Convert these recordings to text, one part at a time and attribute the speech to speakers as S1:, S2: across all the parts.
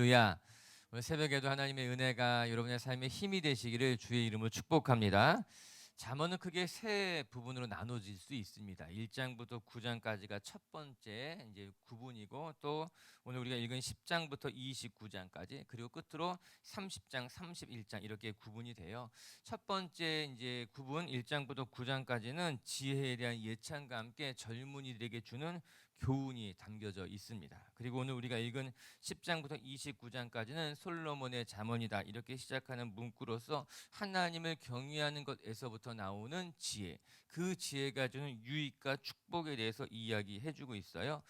S1: 할렐루야. 오늘 새벽에도 하나님의 은혜가 여러분의 삶에 힘이 되시기를 주의 이름으로 축복합니다. 잠언은 크게 세 부분으로 나눠질 수 있습니다. 1장부터 9장까지가 첫 번째 이제 구분이고, 또 오늘 우리가 읽은 10장부터 29장까지, 그리고 끝으로 30장, 31장 이렇게 구분이 돼요. 첫 번째 이제 구분 1장부터 9장까지는 지혜에 대한 예찬과 함께 젊은이들에게 주는 교훈이 담겨져 있습니다. 그리고 오늘 우리가 읽은 10장부터 29장까지는 솔로몬의 잠언이다 이렇게 시작하는 문구로서 하나님을 경외하는 것에서부터 나오는 지혜, 그 지혜가 주는 유익과 축복에 대해서 이야기해주고 있어요.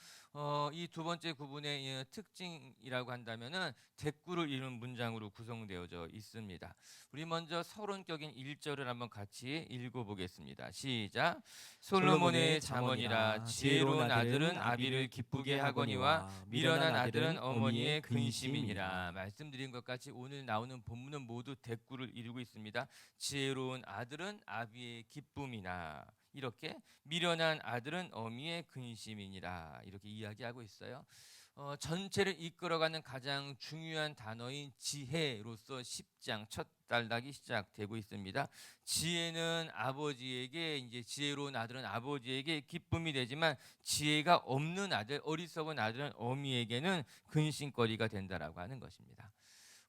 S1: 이 두 번째 구분의 특징이라고 한다면은 대꾸를 이루는 문장으로 구성되어져 있습니다. 우리 먼저 서론격인 1절을 한번 같이 읽어보겠습니다. 시작. 솔로몬의 잠언이라 지혜로운 아들은 아비를 기쁘게 하거니와 미련한 아들은 어머니의 근심이니라. 말씀드린 것 같이 오늘 나오는 본문은 모두 대꾸를 이루고 있습니다. 지혜로운 아들은 아비의 기쁨이나, 이렇게 미련한 아들은 어미의 근심이니라, 이렇게 이야기하고 있어요. 전체를 이끌어가는 가장 중요한 단어인 지혜로서 10장 첫 단락이 시작되고 있습니다. 지혜는 아버지에게, 이제 지혜로운 아들은 아버지에게 기쁨이 되지만 지혜가 없는 아들, 어리석은 아들은 어미에게는 근심거리가 된다라고 하는 것입니다.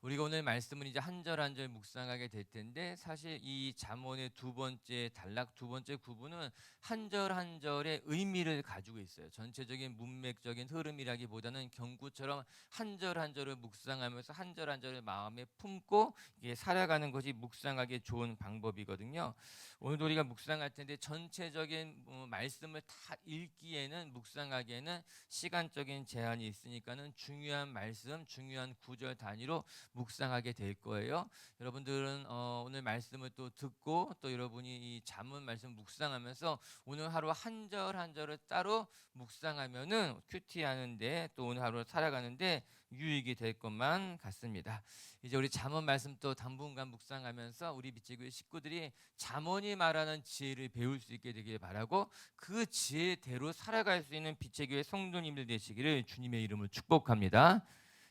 S1: 우리가 오늘 말씀을 이제 한 절 한 절 묵상하게 될 텐데, 사실 이 잠언의 두 번째 단락, 두 번째 구분은 한 절 한 절의 의미를 가지고 있어요. 전체적인 문맥적인 흐름이라기보다는 경구처럼 한 절 한 절을 묵상하면서 한 절 한 절을 마음에 품고 이게 살아가는 것이 묵상하기 좋은 방법이거든요. 오늘 우리가 묵상할 텐데 전체적인 말씀을 다 읽기에는, 묵상하기에는 시간적인 제한이 있으니까는 중요한 말씀, 중요한 구절 단위로 묵상하게 될 거예요. 여러분들은 오늘 말씀을 또 듣고, 또 여러분이 이 잠언 말씀 묵상하면서 오늘 하루 한 절 한 절을 따로 묵상하면은 큐티하는데, 또 오늘 하루 살아가는데 유익이 될 것만 같습니다. 이제 우리 잠언 말씀 또 당분간 묵상하면서 우리 빛의 식구들이 잠언이 말하는 지혜를 배울 수 있게 되길 바라고, 그 지혜대로 살아갈 수 있는 빛의 교회 성도님들 되시기를 주님의 이름으로 축복합니다.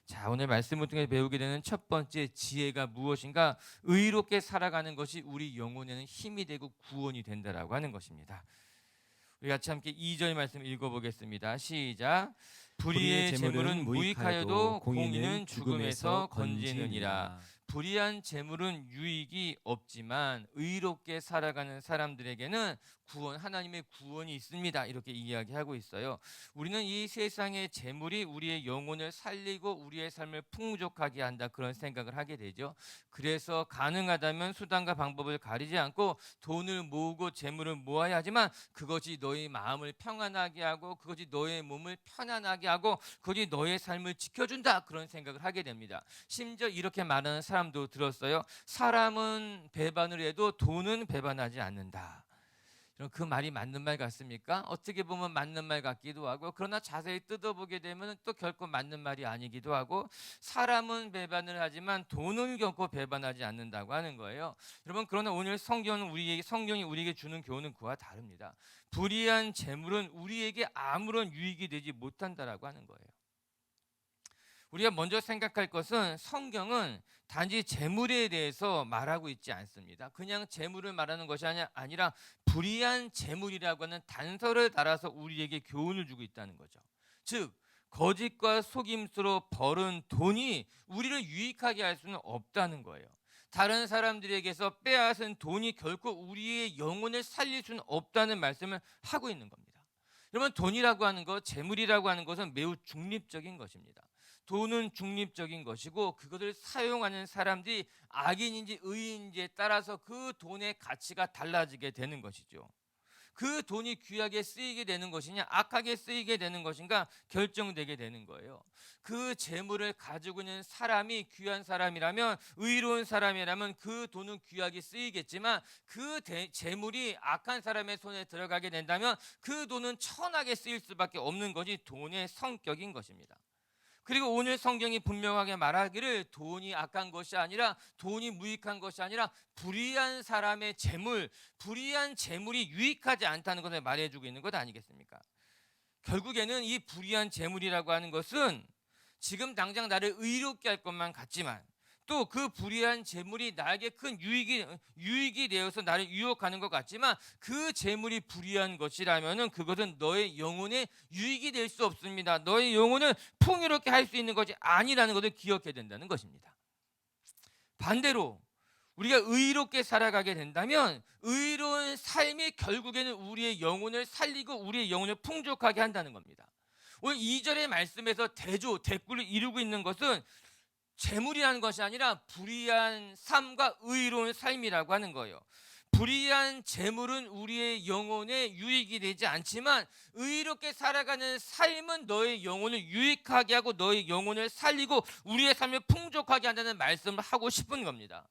S1: 자, 오늘 말씀을 통해 배우게 되는 첫 번째 지혜가 무엇인가? 의롭게 살아가는 것이 우리 영혼에는 힘이 되고 구원이 된다라고 하는 것입니다. 우리 같이 함께 2절 말씀 읽어보겠습니다. 시작. 불의의 재물은 무익하여도 공의는 죽음에서 건지느니라. 불의한 재물은 유익이 없지만 의롭게 살아가는 사람들에게는 구원, 하나님의 구원이 있습니다. 이렇게 이야기하고 있어요. 우리는 이 세상의 재물이 우리의 영혼을 살리고 우리의 삶을 풍족하게 한다, 그런 생각을 하게 되죠. 그래서 가능하다면 수단과 방법을 가리지 않고 돈을 모으고 재물을 모아야 하지만, 그것이 너의 마음을 평안하게 하고 그것이 너의 몸을 편안하게 하고 그것이 너의 삶을 지켜준다, 그런 생각을 하게 됩니다. 심지어 이렇게 말하는 사람도 들었어요. 사람은 배반을 해도 돈은 배반하지 않는다. 그 말이 맞는 말 같습니까? 어떻게 보면 맞는 말 같기도 하고, 그러나 자세히 뜯어보게 되면 또 결코 맞는 말이 아니기도 하고, 사람은 배반을 하지만 돈은 결코 배반하지 않는다고 하는 거예요. 여러분, 그러나 오늘 성경이 우리에게 주는 교훈은 그와 다릅니다. 불의한 재물은 우리에게 아무런 유익이 되지 못한다라고 하는 거예요. 우리가 먼저 생각할 것은, 성경은 단지 재물에 대해서 말하고 있지 않습니다. 그냥 재물을 말하는 것이 아니라 불의한 재물이라고 하는 단서를 달아서 우리에게 교훈을 주고 있다는 거죠. 즉, 거짓과 속임수로 벌은 돈이 우리를 유익하게 할 수는 없다는 거예요. 다른 사람들에게서 빼앗은 돈이 결코 우리의 영혼을 살릴 수는 없다는 말씀을 하고 있는 겁니다. 여러분, 돈이라고 하는 것, 재물이라고 하는 것은 매우 중립적인 것입니다. 돈은 중립적인 것이고, 그것을 사용하는 사람들이 악인인지 의인인지에 따라서 그 돈의 가치가 달라지게 되는 것이죠. 그 돈이 귀하게 쓰이게 되는 것이냐, 악하게 쓰이게 되는 것인가 결정되게 되는 거예요. 그 재물을 가지고 있는 사람이 귀한 사람이라면, 의로운 사람이라면 그 돈은 귀하게 쓰이겠지만, 그 재물이 악한 사람의 손에 들어가게 된다면 그 돈은 천하게 쓰일 수밖에 없는 것이 돈의 성격인 것입니다. 그리고 오늘 성경이 분명하게 말하기를, 돈이 악한 것이 아니라, 돈이 무익한 것이 아니라 불의한 사람의 재물, 불의한 재물이 유익하지 않다는 것을 말해주고 있는 것 아니겠습니까? 결국에는 이 불의한 재물이라고 하는 것은 지금 당장 나를 의롭게 할 것만 같지만 또 그 불의한 재물이 나에게 큰 유익이 되어서 나를 유혹하는 것 같지만 그 재물이 불의한 것이라면은 그것은 너의 영혼에 유익이 될 수 없습니다. 너의 영혼을 풍요롭게 할 수 있는 것이 아니라는 것을 기억해야 된다는 것입니다. 반대로 우리가 의롭게 살아가게 된다면 의로운 삶이 결국에는 우리의 영혼을 살리고 우리의 영혼을 풍족하게 한다는 겁니다. 오늘 2절의 말씀에서 대꾸를 이루고 있는 것은 재물이라는 것이 아니라 불의한 삶과 의로운 삶이라고 하는 거예요. 불의한 재물은 우리의 영혼에 유익이 되지 않지만 의롭게 살아가는 삶은 너의 영혼을 유익하게 하고 너의 영혼을 살리고 우리의 삶을 풍족하게 한다는 말씀을 하고 싶은 겁니다.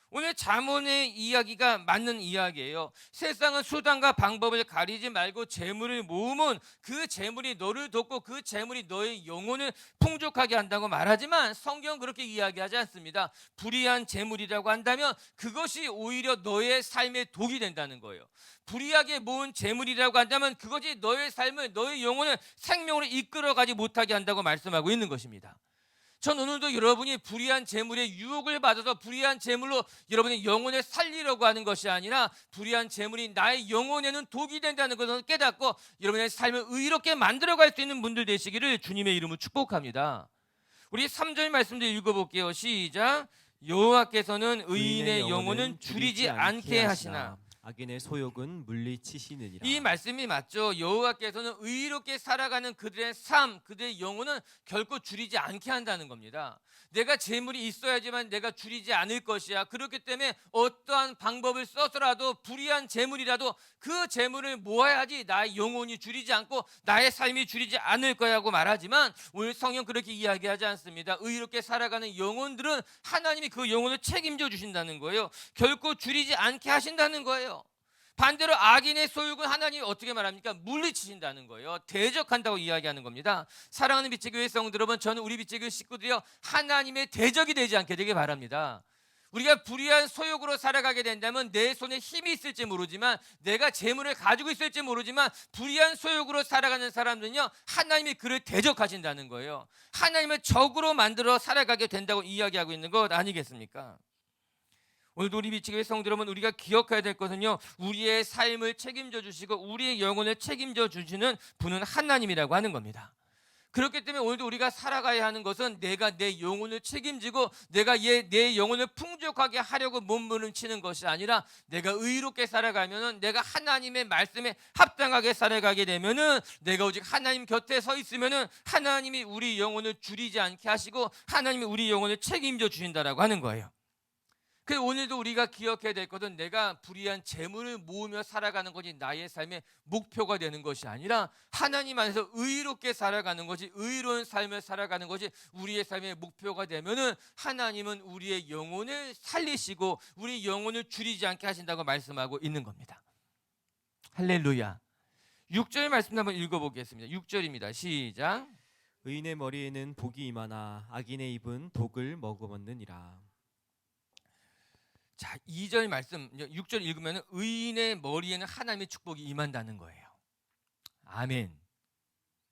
S1: 오늘 잠언의 이야기가 맞는 이야기예요. 세상은 수단과 방법을 가리지 말고 재물을 모으면 그 재물이 너를 돕고 그 재물이 너의 영혼을 풍족하게 한다고 말하지만 성경은 그렇게 이야기하지 않습니다. 불의한 재물이라고 한다면 그것이 오히려 너의 삶에 독이 된다는 거예요. 불의하게 모은 재물이라고 한다면 그것이 너의 삶을 너의 영혼을 생명으로 이끌어가지 못하게 한다고 말씀하고 있는 것입니다. 전 오늘도 여러분이 불의한 재물의 유혹을 받아서 불의한 재물로 여러분의 영혼을 살리려고 하는 것이 아니라 불의한 재물이 나의 영혼에는 독이 된다는 것을 깨닫고 여러분의 삶을 의롭게 만들어갈 수 있는 분들 되시기를 주님의 이름으로 축복합니다. 우리 3절 말씀도 읽어볼게요. 시작. 여호와께서는 의인의 영혼은 줄이지 않게 하시나
S2: 악인의 소욕은 물리치시느니라.
S1: 이 말씀이 맞죠. 여호와께서는 의롭게 살아가는 그들의 삶, 그들의 영혼은 결코 줄이지 않게 한다는 겁니다. 내가 재물이 있어야지만 내가 줄이지 않을 것이야. 그렇기 때문에 어떠한 방법을 써서라도 불의한 재물이라도 그 재물을 모아야지 나의 영혼이 줄이지 않고 나의 삶이 줄이지 않을 거라고 말하지만 오늘 성경 그렇게 이야기하지 않습니다. 의롭게 살아가는 영혼들은 하나님이 그 영혼을 책임져 주신다는 거예요. 결코 줄이지 않게 하신다는 거예요. 반대로 악인의 소욕은 하나님이 어떻게 말합니까? 물리치신다는 거예요. 대적한다고 이야기하는 겁니다. 사랑하는 빛의교회 성도 여러분, 저는 우리 빛의교회 식구들이요 하나님의 대적이 되지 않게 되길 바랍니다. 우리가 불의한 소욕으로 살아가게 된다면 내 손에 힘이 있을지 모르지만 내가 재물을 가지고 있을지 모르지만 불의한 소욕으로 살아가는 사람들은요 하나님이 그를 대적하신다는 거예요. 하나님을 적으로 만들어 살아가게 된다고 이야기하고 있는 것 아니겠습니까? 오늘도 우리 빛의교회 성도 여러분, 우리가 기억해야 될 것은요 우리의 삶을 책임져 주시고 우리의 영혼을 책임져 주시는 분은 하나님이라고 하는 겁니다. 그렇기 때문에 오늘도 우리가 살아가야 하는 것은 내가 내 영혼을 책임지고 내가 내 영혼을 풍족하게 하려고 몸부림치는 것이 아니라 내가 의롭게 살아가면은 내가 하나님의 말씀에 합당하게 살아가게 되면은 내가 오직 하나님 곁에 서 있으면은 하나님이 우리 영혼을 줄이지 않게 하시고 하나님이 우리 영혼을 책임져 주신다라고 하는 거예요. 그래서 오늘도 우리가 기억해야 될 것은 내가 불의한 재물을 모으며 살아가는 것이 나의 삶의 목표가 되는 것이 아니라 하나님 안에서 의롭게 살아가는 것이 의로운 삶을 살아가는 것이 우리의 삶의 목표가 되면은 하나님은 우리의 영혼을 살리시고 우리 영혼을 줄이지 않게 하신다고 말씀하고 있는 겁니다. 할렐루야. 6절 말씀 한번 읽어보겠습니다. 6절입니다. 시작.
S2: 의인의 머리에는 복이 임하나 악인의 입은 독을 머금었느니라.
S1: 자, 2절 말씀 6절 읽으면 의인의 머리에는 하나님의 축복이 임한다는 거예요. 아멘.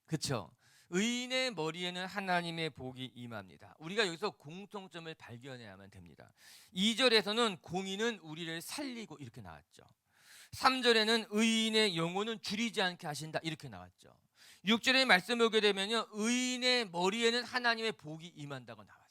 S1: 그렇죠? 의인의 머리에는 하나님의 복이 임합니다. 우리가 여기서 공통점을 발견해야만 됩니다. 2절에서는 공의는 우리를 살리고 이렇게 나왔죠. 3절에는 의인의 영혼은 줄이지 않게 하신다 이렇게 나왔죠. 6절의 말씀을 보게 되면요 의인의 머리에는 하나님의 복이 임한다고 나왔습니다.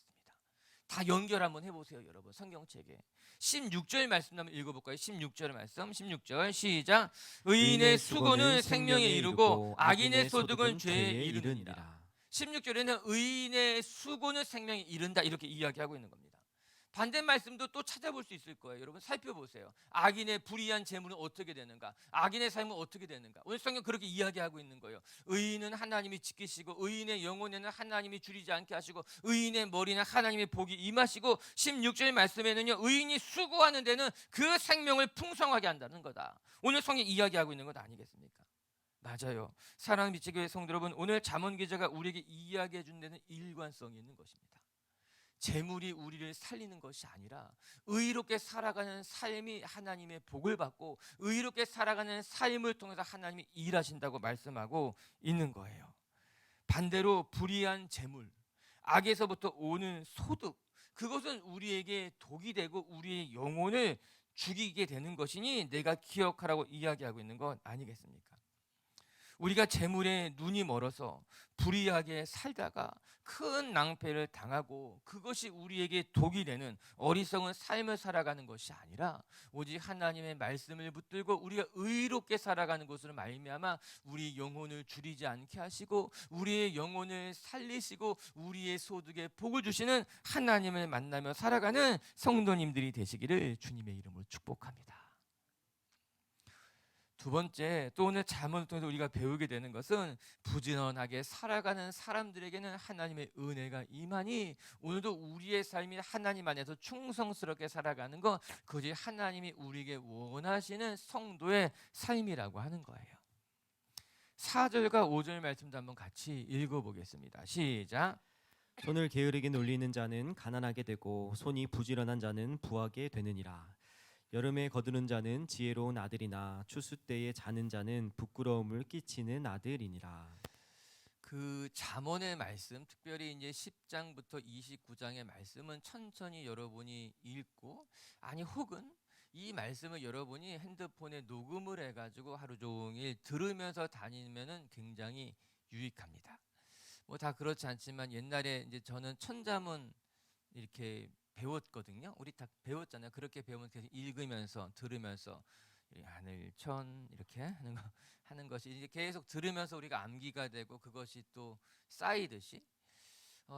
S1: 다 연결 한번 해보세요 여러분. 성경책에 16절 말씀 한번 읽어볼까요? 16절 말씀 16절 시작. 의인의 수고는 생명에 이르고 악인의 소득은 죄에 이르느니라. 16절에는 의인의 수고는 생명에 이른다 이렇게 이야기하고 있는 겁니다. 반대 말씀도 또 찾아볼 수 있을 거예요. 여러분 살펴보세요. 악인의 불의한 재물은 어떻게 되는가? 악인의 삶은 어떻게 되는가? 오늘 성경 그렇게 이야기하고 있는 거예요. 의인은 하나님이 지키시고 의인의 영혼에는 하나님이 줄이지 않게 하시고 의인의 머리는 하나님의 복이 임하시고 16절 말씀에는요 의인이 수고하는 데는 그 생명을 풍성하게 한다는 거다. 오늘 성경 이야기하고 있는 것 아니겠습니까? 맞아요. 사랑하는 빛의교회 성도 여러분, 오늘 잠언 기자가 우리에게 이야기해 준 데는 일관성이 있는 것입니다. 재물이 우리를 살리는 것이 아니라 의롭게 살아가는 삶이 하나님의 복을 받고 의롭게 살아가는 삶을 통해서 하나님이 일하신다고 말씀하고 있는 거예요. 반대로 불의한 재물, 악에서부터 오는 소득, 그것은 우리에게 독이 되고 우리의 영혼을 죽이게 되는 것이니 내가 기억하라고 이야기하고 있는 것 아니겠습니까? 우리가 재물에 눈이 멀어서 불의하게 살다가 큰 낭패를 당하고 그것이 우리에게 독이 되는 어리석은 삶을 살아가는 것이 아니라 오직 하나님의 말씀을 붙들고 우리가 의롭게 살아가는 것으로 말미암아 우리 영혼을 줄이지 않게 하시고 우리의 영혼을 살리시고 우리의 소득에 복을 주시는 하나님을 만나며 살아가는 성도님들이 되시기를 주님의 이름으로 축복합니다. 두 번째, 또 오늘 잠언을 통해서 우리가 배우게 되는 것은 부지런하게 살아가는 사람들에게는 하나님의 은혜가 임하니 오늘도 우리의 삶이 하나님 안에서 충성스럽게 살아가는 것, 그것이 하나님이 우리에게 원하시는 성도의 삶이라고 하는 거예요. 4절과 5절 말씀도 한번 같이 읽어보겠습니다. 시작.
S2: 손을 게으르게 놀리는 자는 가난하게 되고 손이 부지런한 자는 부하게 되느니라. 여름에 거두는 자는 지혜로운 아들이나 추수 때에 자는 자는 부끄러움을 끼치는 아들이니라.
S1: 그 잠언의 말씀, 특별히 이제 10장부터 29장의 말씀은 천천히 여러분이 읽고, 아니 혹은 이 말씀을 여러분이 핸드폰에 녹음을 해가지고 하루 종일 들으면서 다니면은 굉장히 유익합니다. 뭐 다 그렇지 않지만 옛날에 이제 저는 천자문 이렇게 배웠거든요. 우리 다 배웠잖아요. 그렇게 배우면 계속 읽으면서 들으면서 하늘천 이렇게 하는 것이 이제 계속 들으면서 우리가 암기가 되고 그것이 또 쌓이듯이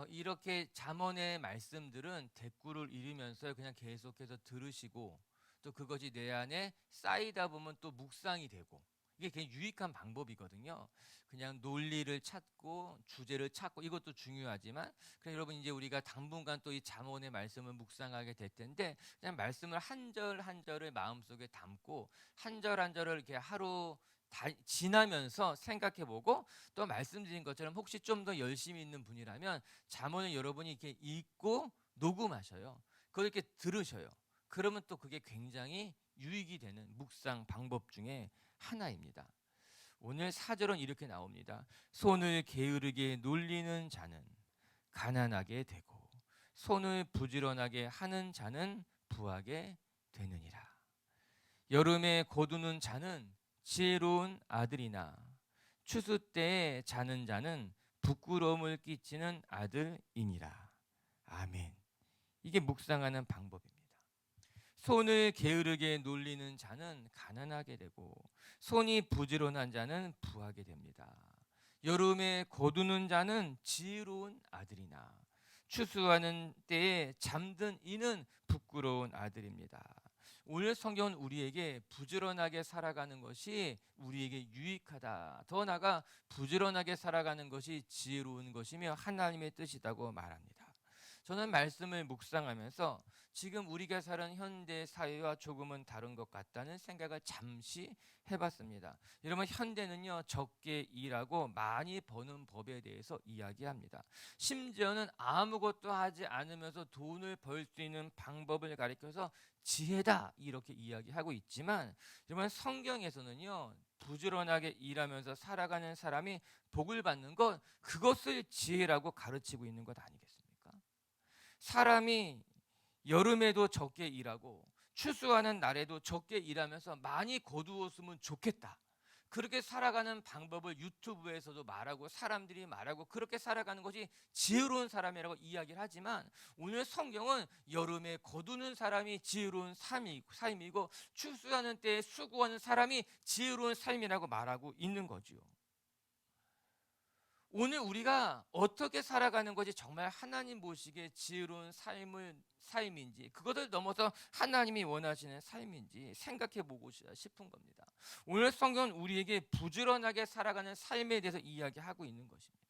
S1: 이렇게 잠언의 말씀들은 대꾸를 읽으면서 그냥 계속해서 들으시고 또 그것이 내 안에 쌓이다 보면 또 묵상이 되고 이게 굉장히 유익한 방법이거든요. 그냥 논리를 찾고 주제를 찾고 이것도 중요하지만 그래서 여러분 이제 우리가 당분간 또 이 잠언의 말씀을 묵상하게 될 텐데 그냥 말씀을 한 절 한 절을 마음속에 담고 한 절 한 절을 이렇게 하루 지나면서 생각해보고 또 말씀드린 것처럼 혹시 좀 더 열심히 있는 분이라면 잠언을 여러분이 이렇게 읽고 녹음하셔요. 그걸 이렇게 들으셔요. 그러면 또 그게 굉장히 유익이 되는 묵상 방법 중에 하나입니다. 오늘 4절은 이렇게 나옵니다. 손을 게으르게 놀리는 자는 가난하게 되고 손을 부지런하게 하는 자는 부하게 되느니라. 여름에 거두는 자는 지혜로운 아들이나 추수 때에 자는 자는 부끄러움을 끼치는 아들이니라. 아멘. 이게 묵상하는 방법입니다. 손을 게으르게 놀리는 자는 가난하게 되고 손이 부지런한 자는 부하게 됩니다. 여름에 거두는 자는 지혜로운 아들이나 추수하는 때에 잠든 이는 부끄러운 아들입니다. 오늘 성경은 우리에게 부지런하게 살아가는 것이 우리에게 유익하다. 더 나아가 부지런하게 살아가는 것이 지혜로운 것이며 하나님의 뜻이라고 말합니다. 저는 말씀을 묵상하면서 지금 우리가 사는 현대 사회와 조금은 다른 것 같다는 생각을 잠시 해봤습니다. 여러분 현대는요 적게 일하고 많이 버는 법에 대해서 이야기합니다. 심지어는 아무것도 하지 않으면서 돈을 벌 수 있는 방법을 가리켜서 지혜다 이렇게 이야기하고 있지만 여러분 성경에서는요 부지런하게 일하면서 살아가는 사람이 복을 받는 것 그것을 지혜라고 가르치고 있는 것 아니겠습니까? 사람이 여름에도 적게 일하고 추수하는 날에도 적게 일하면서 많이 거두었으면 좋겠다. 그렇게 살아가는 방법을 유튜브에서도 말하고 사람들이 말하고 그렇게 살아가는 것이 지혜로운 사람이라고 이야기를 하지만 오늘 성경은 여름에 거두는 사람이 지혜로운 삶이고 추수하는 때에 수고하는 사람이 지혜로운 삶이라고 말하고 있는 거지요. 오늘 우리가 어떻게 살아가는 것이 정말 하나님 보시기에 지혜로운 삶인지 그것을 넘어서 하나님이 원하시는 삶인지 생각해 보고 싶은 겁니다. 오늘 성경은 우리에게 부지런하게 살아가는 삶에 대해서 이야기하고 있는 것입니다.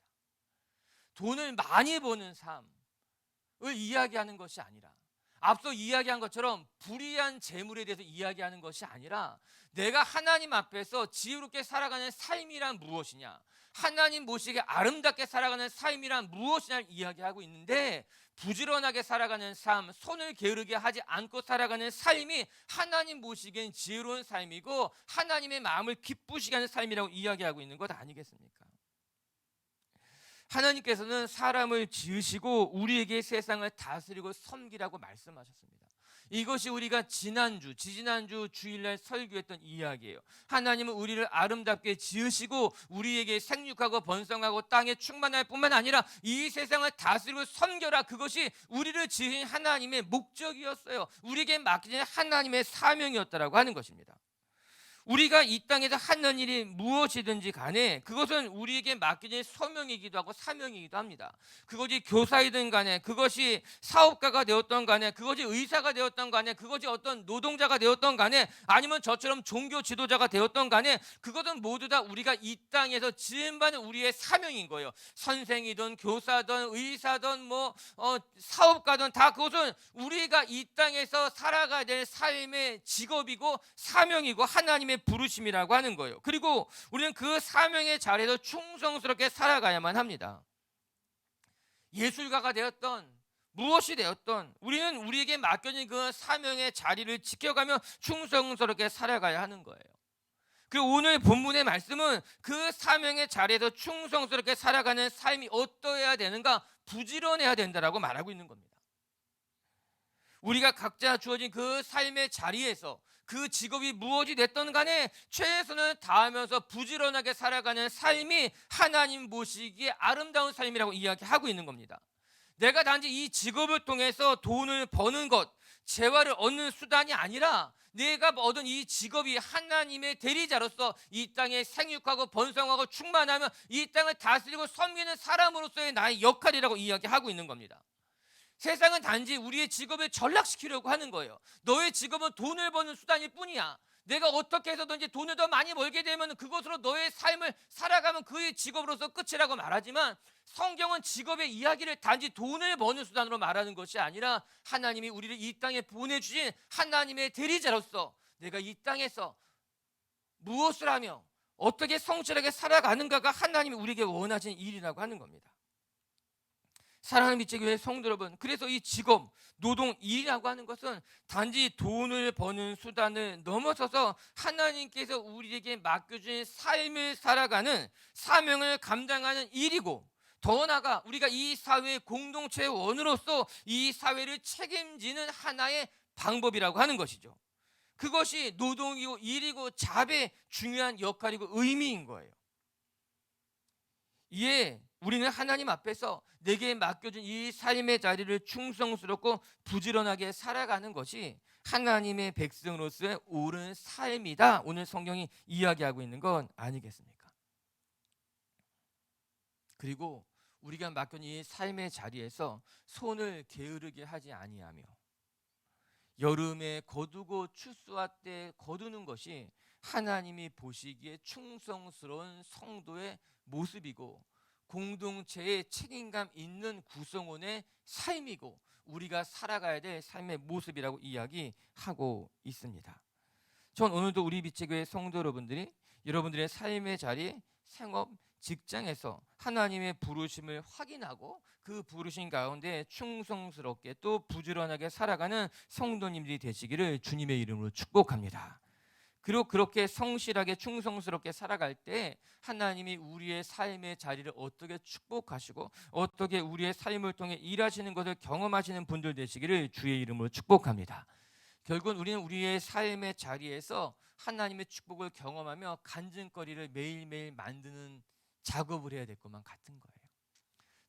S1: 돈을 많이 버는 삶을 이야기하는 것이 아니라 앞서 이야기한 것처럼 불의한 재물에 대해서 이야기하는 것이 아니라 내가 하나님 앞에서 지혜롭게 살아가는 삶이란 무엇이냐, 하나님 보시기에 아름답게 살아가는 삶이란 무엇이냐를 이야기하고 있는데 부지런하게 살아가는 삶, 손을 게으르게 하지 않고 살아가는 삶이 하나님 보시기엔 지혜로운 삶이고 하나님의 마음을 기쁘시게 하는 삶이라고 이야기하고 있는 것 아니겠습니까? 하나님께서는 사람을 지으시고 우리에게 세상을 다스리고 섬기라고 말씀하셨습니다. 이것이 우리가 지지난주 주일날 설교했던 이야기예요. 하나님은 우리를 아름답게 지으시고 우리에게 생육하고 번성하고 땅에 충만할 뿐만 아니라 이 세상을 다스리고 섬겨라. 그것이 우리를 지으신 하나님의 목적이었어요. 우리에게 맡겨진 하나님의 사명이었다라고 하는 것입니다. 우리가 이 땅에서 하는 일이 무엇이든지 간에 그것은 우리에게 맡겨진 소명이기도 하고 사명이기도 합니다. 그것이 교사이든 간에, 그것이 사업가가 되었던 간에, 그것이 의사가 되었던 간에, 그것이 어떤 노동자가 되었던 간에, 아니면 저처럼 종교 지도자가 되었던 간에, 그것은 모두 다 우리가 이 땅에서 지음받은 우리의 사명인 거예요. 선생이든 교사든 의사든 사업가든 다 그것은 우리가 이 땅에서 살아가야 될 삶의 직업이고 사명이고 하나님의 부르심이라고 하는 거예요. 그리고 우리는 그 사명의 자리에서 충성스럽게 살아가야만 합니다. 예술가가 되었던 무엇이 되었던 우리는 우리에게 맡겨진 그 사명의 자리를 지켜가며 충성스럽게 살아가야 하는 거예요. 그리고 오늘 본문의 말씀은 그 사명의 자리에서 충성스럽게 살아가는 삶이 어떠해야 되는가? 부지런해야 된다라고 말하고 있는 겁니다. 우리가 각자 주어진 그 삶의 자리에서 그 직업이 무엇이 됐던 간에 최선을 다하면서 부지런하게 살아가는 삶이 하나님 보시기에 아름다운 삶이라고 이야기하고 있는 겁니다. 내가 단지 이 직업을 통해서 돈을 버는 것, 재화를 얻는 수단이 아니라 내가 얻은 이 직업이 하나님의 대리자로서 이 땅에 생육하고 번성하고 충만하며 이 땅을 다스리고 섬기는 사람으로서의 나의 역할이라고 이야기하고 있는 겁니다. 세상은 단지 우리의 직업을 전락시키려고 하는 거예요. 너의 직업은 돈을 버는 수단일 뿐이야. 내가 어떻게 해서든지 돈을 더 많이 벌게 되면 그것으로 너의 삶을 살아가면 그의 직업으로서 끝이라고 말하지만, 성경은 직업의 이야기를 단지 돈을 버는 수단으로 말하는 것이 아니라 하나님이 우리를 이 땅에 보내주신 하나님의 대리자로서 내가 이 땅에서 무엇을 하며 어떻게 성실하게 살아가는가가 하나님이 우리에게 원하시는 일이라고 하는 겁니다. 사랑하는 미치교회 성도 여러분, 그래서 이 직업, 노동, 일이라고 하는 것은 단지 돈을 버는 수단을 넘어서서 하나님께서 우리에게 맡겨준 삶을 살아가는 사명을 감당하는 일이고, 더 나아가 우리가 이 사회의 공동체의 원으로서 이 사회를 책임지는 하나의 방법이라고 하는 것이죠. 그것이 노동이고 일이고 잡의 중요한 역할이고 의미인 거예요. 이에 우리는 하나님 앞에서 내게 맡겨준 이 삶의 자리를 충성스럽고 부지런하게 살아가는 것이 하나님의 백성으로서의 옳은 삶이다. 오늘 성경이 이야기하고 있는 건 아니겠습니까? 그리고 우리가 맡겨진 이 삶의 자리에서 손을 게으르게 하지 아니하며 여름에 거두고 추수할 때 거두는 것이 하나님이 보시기에 충성스러운 성도의 모습이고 공동체의 책임감 있는 구성원의 삶이고 우리가 살아가야 될 삶의 모습이라고 이야기하고 있습니다. 전 오늘도 우리 빛의교회 성도 여러분들이 여러분들의 삶의 자리, 생업, 직장에서 하나님의 부르심을 확인하고 그 부르심 가운데 충성스럽게 또 부지런하게 살아가는 성도님들이 되시기를 주님의 이름으로 축복합니다. 그리고 그렇게 성실하게 충성스럽게 살아갈 때 하나님이 우리의 삶의 자리를 어떻게 축복하시고 어떻게 우리의 삶을 통해 일하시는 것을 경험하시는 분들 되시기를 주의 이름으로 축복합니다. 결국은 우리는 우리의 삶의 자리에서 하나님의 축복을 경험하며 간증거리를 매일매일 만드는 작업을 해야 될 것만 같은 거예요.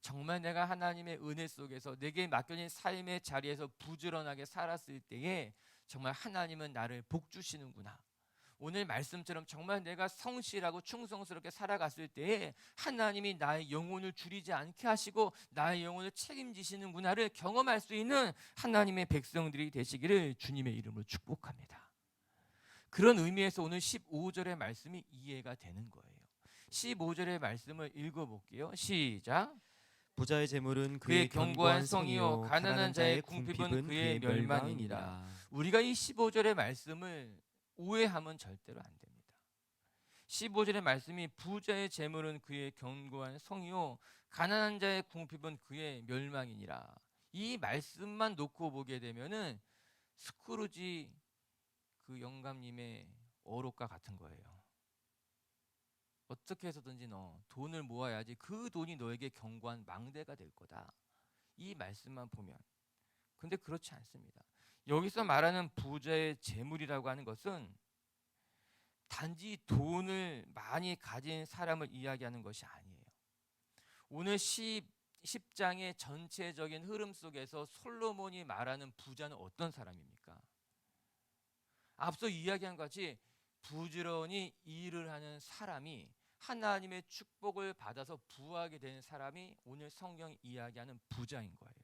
S1: 정말 내가 하나님의 은혜 속에서 내게 맡겨진 삶의 자리에서 부지런하게 살았을 때에 정말 하나님은 나를 복 주시는구나. 오늘 말씀처럼 정말 내가 성실하고 충성스럽게 살아갔을 때에 하나님이 나의 영혼을 줄이지 않게 하시고 나의 영혼을 책임지시는구나를 경험할 수 있는 하나님의 백성들이 되시기를 주님의 이름으로 축복합니다. 그런 의미에서 오늘 15절의 말씀이 이해가 되는 거예요. 15절의 말씀을 읽어볼게요. 시작.
S2: 부자의 재물은
S1: 그의 견고한 성이요 가난한 자의 궁핍은 그의 멸망이니라. 우리가 이 15절의 말씀을 오해하면 절대로 안 됩니다. 15절의 말씀이 부자의 재물은 그의 견고한 성이요 가난한 자의 궁핍은 그의 멸망이니라. 이 말씀만 놓고 보게 되면은 스크루지 그 영감님의 어록과 같은 거예요. 어떻게 해서든지 너 돈을 모아야지 그 돈이 너에게 견고한 망대가 될 거다. 이 말씀만 보면. 근데 그렇지 않습니다. 여기서 말하는 부자의 재물이라고 하는 것은 단지 돈을 많이 가진 사람을 이야기하는 것이 아니에요. 오늘 10장의 전체적인 흐름 속에서 솔로몬이 말하는 부자는 어떤 사람입니까? 앞서 이야기한 것 같이 부지런히 일을 하는 사람이 하나님의 축복을 받아서 부하게 되는 사람이 오늘 성경이 이야기하는 부자인 거예요.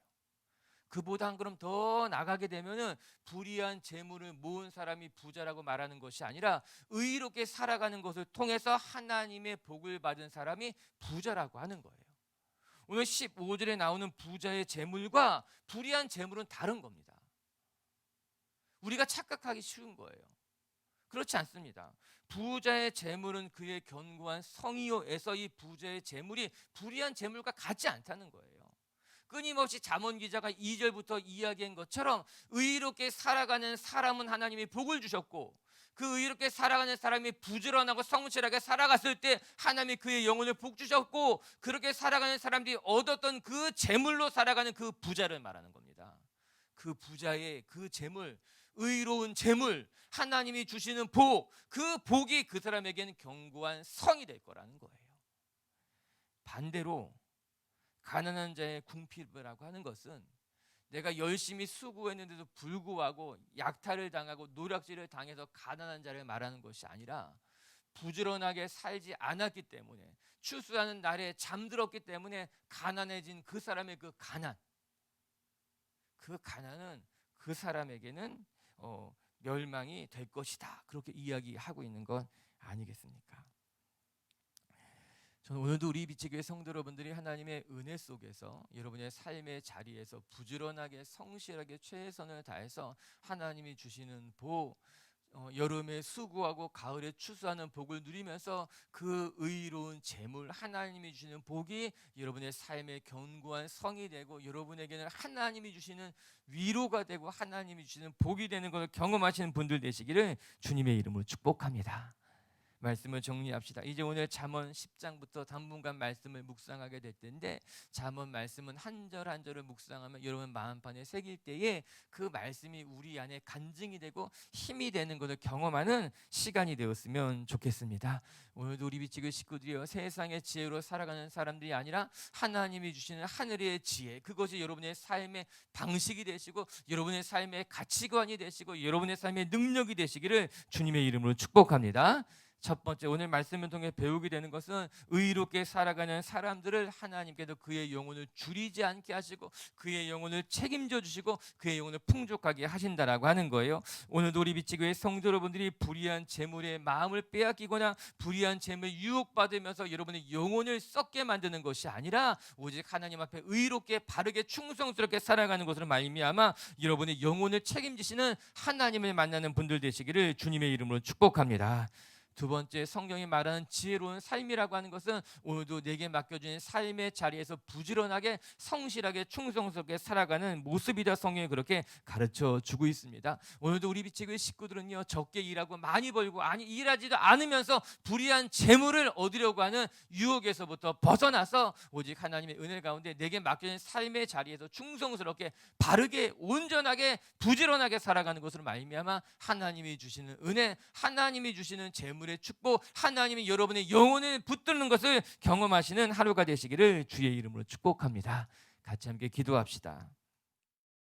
S1: 그보다 한 걸음 더 나가게 되면은 불의한 재물을 모은 사람이 부자라고 말하는 것이 아니라 의롭게 살아가는 것을 통해서 하나님의 복을 받은 사람이 부자라고 하는 거예요. 오늘 15절에 나오는 부자의 재물과 불의한 재물은 다른 겁니다. 우리가 착각하기 쉬운 거예요. 그렇지 않습니다. 부자의 재물은 그의 견고한 성의요에서 이 부자의 재물이 불의한 재물과 같지 않다는 거예요. 끊임없이 잠언 기자가 2절부터 이야기한 것처럼 의롭게 살아가는 사람은 하나님이 복을 주셨고 그 의롭게 살아가는 사람이 부지런하고 성실하게 살아갔을 때 하나님이 그의 영혼을 복 주셨고 그렇게 살아가는 사람들이 얻었던 그 재물로 살아가는 그 부자를 말하는 겁니다. 그 부자의 그 재물, 의로운 재물, 하나님이 주시는 복, 그 복이 그 사람에게는 견고한 성이 될 거라는 거예요. 반대로 가난한 자의 궁핍이라고 하는 것은 내가 열심히 수고했는데도 불구하고 약탈을 당하고 노략질을 당해서 가난한 자를 말하는 것이 아니라 부지런하게 살지 않았기 때문에 추수하는 날에 잠들었기 때문에 가난해진 그 사람의 그 가난은 그 사람에게는 멸망이 될 것이다. 그렇게 이야기하고 있는 건 아니겠습니까? 저는 오늘도 우리 비치교회 성도 여러분들이 하나님의 은혜 속에서 여러분의 삶의 자리에서 부지런하게 성실하게 최선을 다해서 하나님이 주시는 복, 여름에 수고하고 가을에 추수하는 복을 누리면서 그 의로운 재물 하나님이 주시는 복이 여러분의 삶의 견고한 성이 되고 여러분에게는 하나님이 주시는 위로가 되고 하나님이 주시는 복이 되는 것을 경험하시는 분들 되시기를 주님의 이름으로 축복합니다. 말씀을 정리합시다. 이제 오늘 잠언 10장부터 당분간 말씀을 묵상하게 될 텐데 잠언 말씀은 한 절 한 절을 묵상하면 여러분 마음판에 새길 때에 그 말씀이 우리 안에 간증이 되고 힘이 되는 것을 경험하는 시간이 되었으면 좋겠습니다. 오늘도 우리 비치교 식구들이요 세상의 지혜로 살아가는 사람들이 아니라 하나님이 주시는 하늘의 지혜, 그것이 여러분의 삶의 방식이 되시고 여러분의 삶의 가치관이 되시고 여러분의 삶의 능력이 되시기를 주님의 이름으로 축복합니다. 첫 번째 오늘 말씀을 통해 배우게 되는 것은 의롭게 살아가는 사람들을 하나님께서 그의 영혼을 줄이지 않게 하시고 그의 영혼을 책임져 주시고 그의 영혼을 풍족하게 하신다라고 하는 거예요. 오늘도 우리 비치교회 성도 여러분들이 불의한 재물에 마음을 빼앗기거나 불의한 재물에 유혹받으면서 여러분의 영혼을 썩게 만드는 것이 아니라 오직 하나님 앞에 의롭게 바르게 충성스럽게 살아가는 것으로 말미암아 여러분의 영혼을 책임지시는 하나님을 만나는 분들 되시기를 주님의 이름으로 축복합니다. 두 번째 성경이 말하는 지혜로운 삶이라고 하는 것은 오늘도 내게 맡겨진 삶의 자리에서 부지런하게 성실하게 충성스럽게 살아가는 모습이다. 성경이 그렇게 가르쳐 주고 있습니다. 오늘도 우리 비치교회 식구들은요 적게 일하고 많이 벌고 일하지도 않으면서 불의한 재물을 얻으려고 하는 유혹에서부터 벗어나서 오직 하나님의 은혜 가운데 내게 맡겨진 삶의 자리에서 충성스럽게 바르게 온전하게 부지런하게 살아가는 것으로 말미암아 하나님이 주시는 은혜, 하나님이 주시는 재물 의 축복, 하나님이 여러분의 영혼을 붙드는 것을 경험하시는 하루가 되시기를 주의 이름으로 축복합니다. 같이 함께 기도합시다.